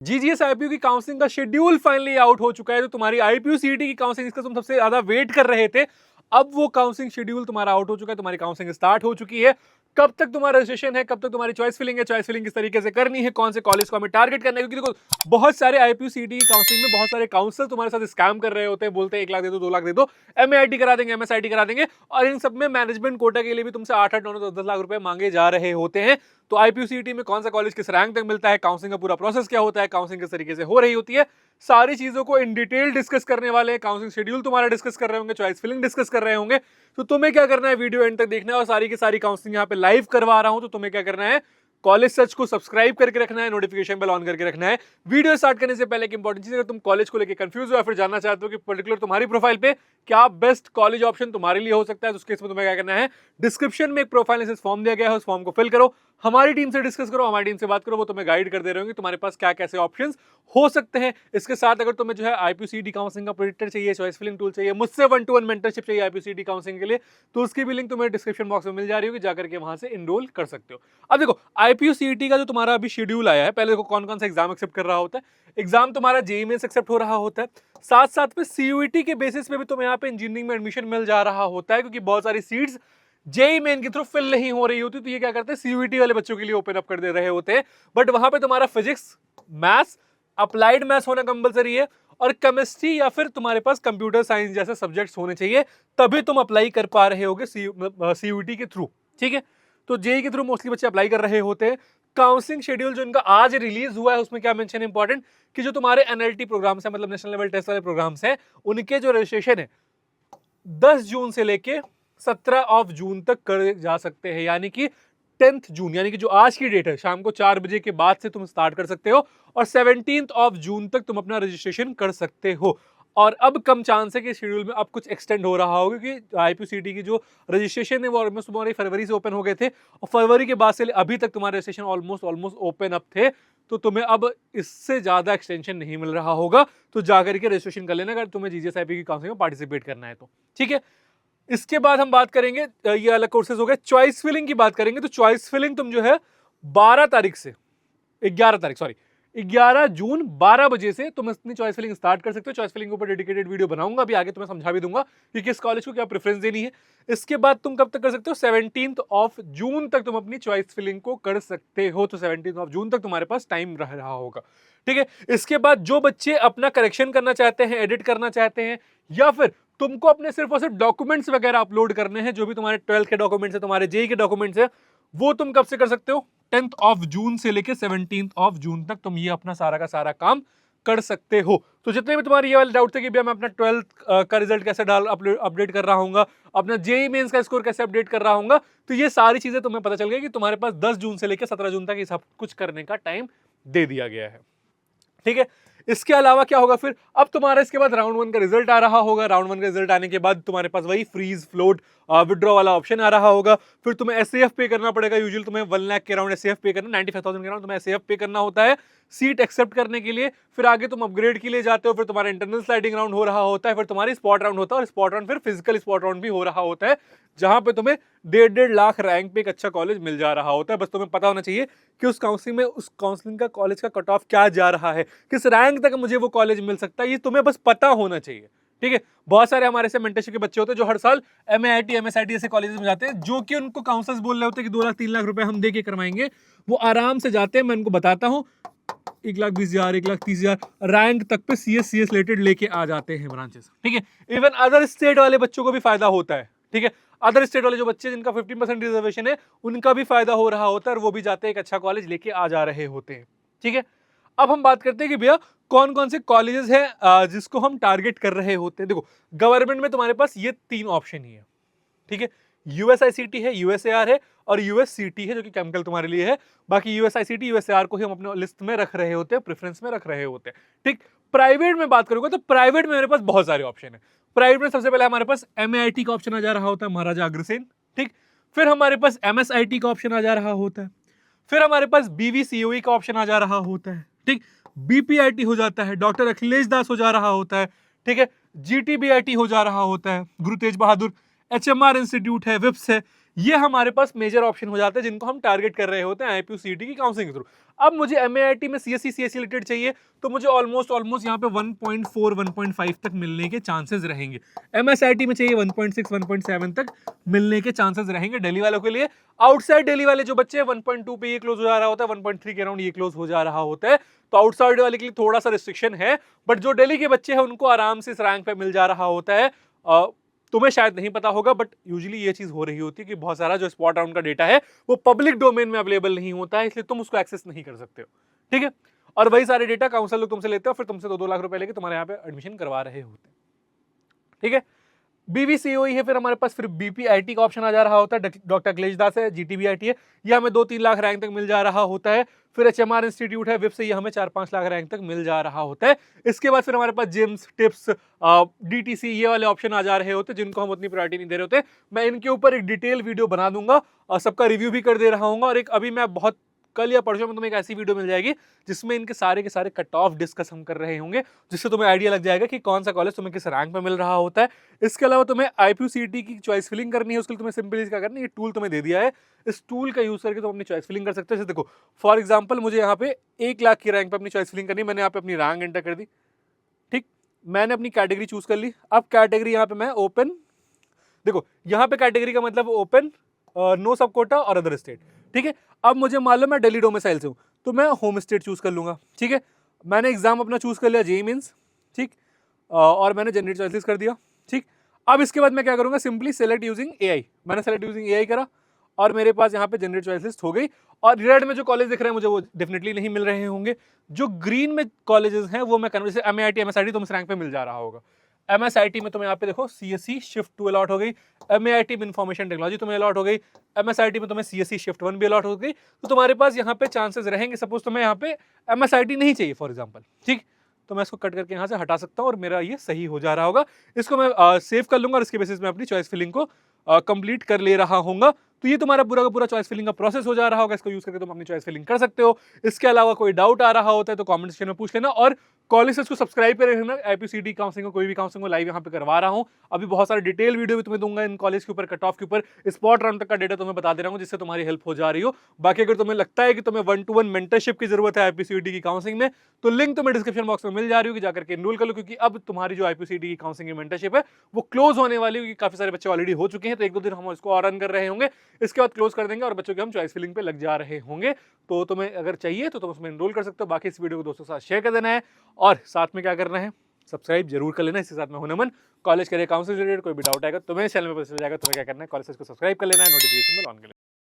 GGS IPU की counselling का schedule finally out हो चुका है। तो तुम्हारी आईपीयू सीईटी की काउंसलिंग, इसका तुम सबसे ज्यादा वेट कर रहे थे, अब वो काउंसलिंग शेड्यूल तुम्हारा आउट हो चुका है, तुम्हारी काउंसलिंग स्टार्ट हो चुकी है। कब तक तुम्हारा रजिस्ट्रेशन है, कब तक तुम्हारी चॉइस फिलिंग है, चॉइस फिलिंग किस तरीके से करनी है, कौन से कॉलेज को हमें टारगेट करना है, क्योंकि देखो बहुत सारे आईपीयू सीईटी की काउंसलिंग में बहुत सारे काउंसलर तुम्हारे साथ स्कैम कर रहे होते हैं, बोलते हैं 1 लाख दे दो, 2 लाख दे दो, एमएआईटी करा देंगे, एमएसआईटी करा देंगे, और इन सब में मैनेजमेंट कोटा के लिए भी तुमसे 8-8, 9-9, 10 लाख रुपए मांगे जा रहे होते हैं। तो आईपीयू सीईटी में कौन सा कॉलेज किस रैंक तक मिलता है, काउंसलिंग का पूरा प्रोसेस क्या होता है, काउंसलिंग किस तरीके से हो रही होती है, सारी चीजों को इन डिटेल डिस्कस करने वाले हैं। काउंसलिंग शेड्यूल तुम्हारा डिस्कस कर रहे होंगे, चॉइस फिलिंग डिस्कस कर रहे होंगे। तो तुम्हें क्या करना है, वीडियो एंड तक देखना है, और सारी की सारी काउंसलिंग यहाँ पे लाइव करवा रहा हूं। तो तुम्हें क्या करना है, कॉलेज सर्च को सब्सक्राइब करके रखना है, नोटिफिकेशन बेल ऑन करके रखना है। वीडियो स्टार्ट करने से पहले एक इंपॉर्टेंट चीज, अगर तुम कॉलेज को लेकर कंफ्यूज हो या फिर जानना चाहते हो कि पर्टिकुलर तुम्हारी प्रोफाइल पे क्या बेस्ट कॉलेज ऑप्शन तुम्हारे लिए हो सकता है, तो उसके इसमें तुम्हें क्या करना है, डिस्क्रिप्शन में एक प्रोफाइल एनालिसिस फॉर्म दिया गया है, उस फॉर्म को फिल करो, हमारी टीम से डिस्कस करो, हमारी टीम से बात करो, वो तुम्हें गाइड कर दे रहे होंगे तुम्हारे पास क्या कैसे ऑप्शंस हो सकते हैं। इसके साथ अगर तुम्हें जो है आईपीयू सीईटी काउंसलिंग का प्रेडिक्टर चाहिए, चॉइस फिलिंग टूल चाहिए, मुझसे 1-to-1 मेंटरशिप चाहिए आईपीयू सीईटी काउंसलिंग के लिए, तो उसकी भी लिंक तुम्हें डिस्क्रिप्शन बॉक्स में मिल जा रही होगी, जाकर के वहां से इनरोल कर सकते हो। अब देखो आईपीयू सीईटी का जो तुम्हारा अभी शेड्यूल आया है, पहले देखो कौन कौन सा एग्जाम एक्सेप्ट कर रहा होता है। एग्जाम तुम्हारा जेईई मेंस एक्सेप्ट हो रहा होता है, साथ साथ में सीयूईटी के बेसिस पे भी तुम्हें यहाँ पे इंजीनियरिंग में एडमिशन मिल जा रहा होता है, क्योंकि बहुत सारी सीट्स जेईई मेन के थ्रू फिल नहीं हो रही होती, तो ये क्या करते हैं, सीयूईटी वाले बच्चों के लिए ओपन अप कर दे रहे होते हैं। बट वहां पे तुम्हारा फिजिक्स, मैथ्स, अप्लाइड मैथ्स होना कंपलसरी है, और केमिस्ट्री या फिर तुम्हारे पास कंप्यूटर साइंस जैसे सब्जेक्ट्स होने चाहिए, तभी तुम अप्लाई कर पा रहे होगे सीयूईटी के थ्रू। ठीक है, तो जेईई के थ्रू मोस्टली बच्चे अप्लाई कर रहे होते हैं। काउंसलिंग शेड्यूल जो इनका आज रिलीज हुआ है, उसमें क्या मेंशन इंपॉर्टेंट, कि जो तुम्हारे एनएलटी प्रोग्राम्स है, मतलब नेशनल लेवल टेस्ट वाले प्रोग्राम्स हैं, उनके जो रजिस्ट्रेशन है 10 जून से लेके 17 ऑफ जून तक कर जा सकते हैं, यानी कि 10th जून, यानी कि जो आज की डेट है, शाम को 4 बजे के बाद से तुम स्टार्ट कर सकते हो, और 17th ऑफ जून तक तुम अपना रजिस्ट्रेशन कर सकते हो। और अब कम चांस है कि शेड्यूल में अब कुछ एक्सटेंड हो रहा होगा, क्योंकि आईपीयू सीईटी की जो रजिस्ट्रेशन है वो ऑलमोस्ट तुम्हारी फरवरी से ओपन हो गए थे, और फरवरी के बाद से अभी तक तुम्हारे रजिस्ट्रेशन ऑलमोस्ट ओपन अप थे। तो तुम्हें अब इससे ज्यादा एक्सटेंशन नहीं मिल रहा होगा, तो जाकर के रजिस्ट्रेशन कर लेना अगर तुम्हें जीजीएस आईपीयू की काउंसलिंग में पार्टिसिपेट करना है तो। ठीक है, इसके बाद हम बात करेंगे, ये अलग कोर्सेज हो गए, चॉइस फिलिंग की बात करेंगे। तो चॉइस फिलिंग तुम जो है 12 तारीख से 11 तारीख, सॉरी 11 जून 12 बजे से तुम अपनी चॉइस फिलिंग स्टार्ट कर सकते हो। चॉइस फिलिंग के ऊपर डेडिकेटेड वीडियो बनाऊंगा, अभी आगे तुम्हें समझा भी दूंगा कि किस कॉलेज को क्या प्रेफरेंस देनी है। इसके बाद तुम कब तक कर सकते हो, 17th ऑफ जून तक तुम अपनी चॉइस फिलिंग को कर सकते हो। तो 17th ऑफ जून तक तुम्हारे पास टाइम रह रहा होगा। ठीक है, इसके बाद जो बच्चे अपना करेक्शन करना चाहते हैं, एडिट करना चाहते हैं, या फिर तुमको अपने सिर्फ और सिर्फ डॉक्यूमेंट्स वगैरह अपलोड करने हैं, जो भी तुम्हारे 12th के डॉक्यूमेंट्स है, तुम्हारे जेईई के डॉक्यूमेंट्स है, वो तुम कब से कर सकते हो, 10th ऑफ जून से लेके 17th ऑफ जून तक तुम ये अपना सारा का सारा काम कर सकते हो। तो जितने भी तुम्हारे ये वाले डाउट थे कि भैया मैं अपना 12th का रिजल्ट कैसे अपडेट कर रहा हूँ, अपना जेईई मेंस का स्कोर कैसे अपडेट कर रहा हूँ, तो ये सारी चीजें तुम्हें पता चल गई कि तुम्हारे पास 10 जून से लेकर 17 जून तक ये सब कुछ करने का टाइम दे दिया गया है। ठीक है, इसके अलावा क्या होगा फिर, अब तुम्हारा इसके बाद राउंड 1 का रिजल्ट आ रहा होगा। राउंड 1 का रिजल्ट आने के बाद तुम्हारे पास वही फ्रीज, फ्लोट, विड्रॉ वाला ऑप्शन आ रहा होगा। फिर तुम्हें एसएएफ पे करना पड़ेगा। यूजुअली तुम्हें 1 लाख के अराउंड एसएएफ पे करना, 95,000 के अराउंड तुम्हें एसएएफ पे करना होता है सीट एक्सेप्ट करने के लिए। फिर आगे तुम अपग्रेड के लिए जाते हो, फिर तुम्हारा इंटरनल स्लाइडिंग राउंड हो रहा होता है, फिर तुम्हारी स्पॉट राउंड होता है, और स्पॉट राउंड फिर फिजिकल स्पॉट राउंड भी हो रहा होता है, जहां पे तुम्हें 1.5 लाख रैंक पे एक अच्छा कॉलेज मिल जा रहा होता है। बस तुम्हें पता होना चाहिए कि उस काउंसलिंग में उस काउंसलिंग का कॉलेज का कट ऑफ क्या जा रहा है, किस रैंक तक मुझे वो कॉलेज मिल सकता है, ये तुम्हें बस पता होना चाहिए। ठीक है, बहुत सारे हमारे से मेंटरशिप के बच्चे होते हैं जो हर साल एमआईटी, एमएसआईटी ऐसे कॉलेजेस में जाते हैं, जो कि उनको काउंसलर्स बोल रहे होते हैं कि 2 लाख 3 लाख रुपए हम दे के करवाएंगे। वो आराम से जाते हैं, मैं उनको बताता हूँ 1,20,000, 1,30,000 रैंक तक पे सीएस रिलेटेड लेके आ जाते हैं ब्रांचेस। ठीक है, इवन अदर स्टेट वाले बच्चों को भी फायदा होता है। ठीक है, अदर स्टेट वाले जो बच्चे जिनका 15% रिजर्वेशन है, उनका भी फायदा हो रहा होता है, और वो भी जाते हैं एक अच्छा कॉलेज लेके आ जा रहे होते हैं। ठीक है, अब हम बात करते हैं कि भैया कौन कौन से कॉलेजेस हैं जिसको हम टारगेट कर रहे होते हैं। देखो गवर्नमेंट में तुम्हारे पास ये 3 ऑप्शन ही है। ठीक है, यूएसआईसीटी है, यूएसएआर है, और यूएससीटी है जो कि केमिकल तुम्हारे लिए है। बाकी यूएसआईसीटी, यूएसएआर को ही हम अपने लिस्ट में रख रहे होते हैं, प्रेफरेंस में रख रहे होते हैं। ठीक, प्राइवेट में बात करूंगा तो प्राइवेट में मेरे पास बहुत सारे ऑप्शन है। प्राइवेट में सबसे पहले हमारे पास एमआईटी का ऑप्शन आ जा रहा होता है, महाराजा अग्रसेन। ठीक, फिर हमारे पास एमएसआईटी का ऑप्शन आ जा रहा होता है, फिर हमारे पास बीवीसीओई का ऑप्शन आ जा रहा होता है। ठीक, बीपीआईटी हो जाता है, डॉक्टर अखिलेश दास हो जा रहा होता है। ठीक है, जीटीबीआईटी हो जा रहा होता है, गुरु तेज बहादुर, एचएमआर इंस्टीट्यूट है, विप्स है, ये हमारे पास मेजर ऑप्शन हो जाते हैं जिनको हम टारगेट कर रहे होते हैं आईपीयू सीईटी की काउंसलिंग के थ्रू। अब मुझे एमएआईटी में सीएससी सीएससी रिलेटेड चाहिए तो मुझे ऑलमोस्ट यहाँ पे 1.4 1.5 तक मिलने के चांसेस रहेंगे। एमएसआईटी में चाहिए 1.6 1.7 तक मिलने के चांसेस रहेंगे दिल्ली वालों के लिए। आउटसाइड दिल्ली वाले जो बच्चे 1.2 पे ये क्लोज हो जा रहा होता है, 1.3 के अराउंड ये क्लोज हो जा रहा होता है, तो आउटसाइड वाले के लिए थोड़ा सा रिस्ट्रिक्शन है, बट जो दिल्ली के बच्चे हैं उनको आराम से इस रैंक पे मिल जा रहा होता है। तुम्हें शायद नहीं पता होगा बट यूजुअली ये चीज हो रही होती है कि बहुत सारा जो स्पॉट राउंड का डेटा है वो पब्लिक डोमेन में अवेलेबल नहीं होता है, इसलिए तुम उसको एक्सेस नहीं कर सकते हो, ठीक है। और वही सारे डेटा काउंसिल लोग तुमसे लेते हो, फिर तुमसे 2-2 लाख रुपए लेके तुम्हारे यहाँ पे एडमिशन करवा रहे होते हैं, ठीक है। बीवीसीओई है, फिर हमारे पास फिर बीपीआईटी का ऑप्शन आ जा रहा होता है, डॉक्टर अखिलेश दास है, जीटीबीआईटी है, ये हमें 2-3 लाख रैंक तक मिल जा रहा होता है। फिर एचएमआर इंस्टीट्यूट है विप से, ये हमें 4-5 लाख रैंक तक मिल जा रहा होता है। इसके बाद फिर हमारे पास जिम्स, टिप्स, डीटीसी ये वाले ऑप्शन आ जा रहे होते हैं जिनको हम उतनी प्रायोरिटी नहीं दे रहे होते। मैं इनके ऊपर एक डिटेल वीडियो बना दूंगा और सबका रिव्यू भी कर दे रहा हूँ। और एक अभी मैं बहुत कल या परसों में तुम्हें एक ऐसी वीडियो मिल जाएगी जिसमें इनके सारे के सारे कट ऑफ डिस्कस हम कर रहे होंगे, जिससे तुम्हें आइडिया लग जाएगा कि कौन सा कॉलेज तुम्हें किस रैंक में मिल रहा होता है। इसके अलावा तुम्हें आईपीयू सीईटी की चॉइस फिलिंग करनी है, उसके लिए तुम्हें सिंपली क्या करना है, ये टूल तुम्हें दे दिया है, इस टूल का यूज करके तुम अपनी चॉइस फिलिंग कर सकते हो। जैसे देखो फॉर एग्जाम्पल मुझे यहाँ पे 1 लाख की रैंक पे अपनी चॉइस फिलिंग करनी है, मैंने यहाँ पे अपनी रैंक एंटर कर दी, ठीक, मैंने अपनी कैटेगरी चूज कर ली। अब कैटेगरी यहाँ पे मैं ओपन, देखो यहाँ पे कैटेगरी का मतलब ओपन, नो सब कोटा और अदर स्टेट, ठीक है। अब मुझे मालूम है दिल्ली डोमिसाइल से हूँ तो मैं होम स्टेट चूज कर लूंगा, ठीक है। मैंने एग्जाम अपना चूज कर लिया जेईई मेंस, ठीक, और मैंने जनरेट चॉइसेस कर दिया, ठीक। अब इसके बाद मैं क्या करूंगा, सिंपली सेलेक्ट यूजिंग एआई, मैंने सेलेक्ट यूजिंग एआई करा और मेरे पास यहाँ पे जनरेट चॉइस लिस्ट हो गई। और रेड में जो कॉलेज दिख रहे हैं मुझे वो डेफिनेटली नहीं मिल रहे होंगे, जो ग्रीन में कॉलेजेस हैं वो मैं जैसे एमआईटी एमएसआईटी तुम इस रैंक पे मिल जा रहा होगा। एमएसआईटी में तुम्हें यहाँ पे देखो सीएससी शिफ्ट 2 अलॉट हो गई, एमआईटी में इंफॉर्मेशन टेक्नोलॉजी तुम्हें अलॉट हो गई, एमएसआईटी में तुम्हें सीएससी शिफ्ट 1 भी अलॉट हो गई। तो तुम्हारे पास यहाँ पे चांसेस रहेंगे, सपोज तुम्हें यहाँ पे एमएसआईटी नहीं चाहिए फॉर एग्जाम्पल, ठीक, तो मैं इसको कट करके यहाँ से हटा सकता हूँ और मेरा ये सही हो जा रहा होगा। इसको मैं सेव कर लूंगा और इसके बेसिस में अपनी चॉइस फिलिंग को कंप्लीट कर ले रहा हूँ। तो ये तुम्हारा पूरा का पूरा चॉइस फिलिंग का प्रोसेस हो जा रहा होगा, इसको यूज करके तुम अपनी चॉइस फिलिंग कर सकते हो। इसके अलावा कोई डाउट आ रहा होता है तो कमेंट सेक्शन में पूछ लेना, और कॉलेज को सब्सक्राइब कर रखना। आईपीसीडी काउंसलिंग को कोई भी काउंसलिंग को लाइव यहाँ पे करवा रहा हूँ, अभी बहुत सारे डिटेल वीडियो भी तुम्हें दूंगा इन कॉलेज के ऊपर, कट ऑफ के ऊपर, स्पॉट राउंड तक का डेटा तुम्हें बता दे रहा हूँ जिससे तुम्हारी हेल्प हो जा रही हो। बाकी अगर तुम्हें लगता है कि तुम्हें 1-to-1 मेंटरशिप की जरूरत है आईपीसीडी की काउंसलिंग में, तो लिंक तुम्हें डिस्क्रिप्शन बॉक्स में मिल जा रही होगी, जाकर के एनरोल कर लो, क्योंकि अब तुम्हारी जो आईपीसीडी की काउंसलिंग की मेंटरशिप है वो क्लोज होने वाली है, क्योंकि काफी सारे बच्चे ऑलरेडी हो चुके हैं, तो 1-2 दिन हम इसको और रन कर रहे होंगे, इसके बाद क्लोज कर देंगे और बच्चों के हम चॉइस फिलिंग पे लग जा रहे होंगे। तो तुम्हें अगर चाहिए तो तुम उसमें एनरोल कर सकते हो। बाकी इस वीडियो को दोस्तों के साथ शेयर कर देना है और साथ में क्या करना है, सब्सक्राइब जरूर कर लेना। इसके साथ में हूं नमन, कॉलेज करियर काउंसलिंग रिलेटेड कोई भी डाउट आएगा तो मेरे चैनल में पता चल जाएगा, तुम्हें क्या करना है, कॉलेज को सब्सक्राइब कर लेना है, नोटिफिकेशन बेल ऑन कर लेना है।